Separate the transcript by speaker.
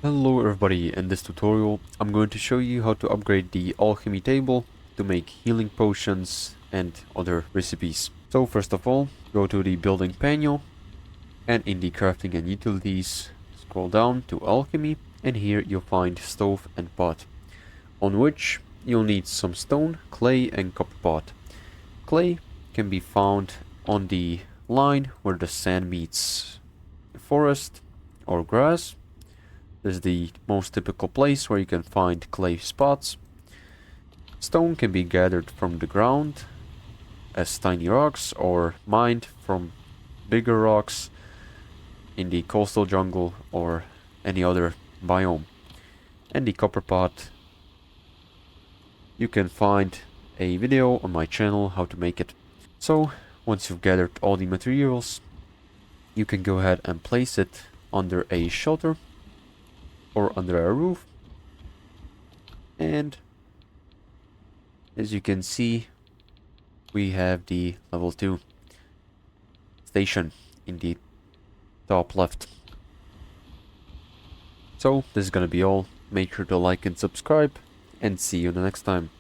Speaker 1: Hello everybody, in this tutorial I'm going to show you how to upgrade the alchemy table to make healing potions and other recipes. So first of all, go to the building panel and in the crafting and utilities, scroll down to alchemy and here you'll find stove and pot, on which you'll need some stone, clay and copper pot. Clay can be found on the line where the sand meets forest or grass. This is the most typical place where you can find clay spots. Stone can be gathered from the ground as tiny rocks or mined from bigger rocks in the coastal jungle or any other biome. And the copper pot, you can find a video on my channel how to make it. So once you've gathered all the materials, you can go ahead and place it under a shelter or under a roof, and as you can see we have the level 2 station in the top left. So this is gonna be all. Make sure to like and subscribe and see you the next time.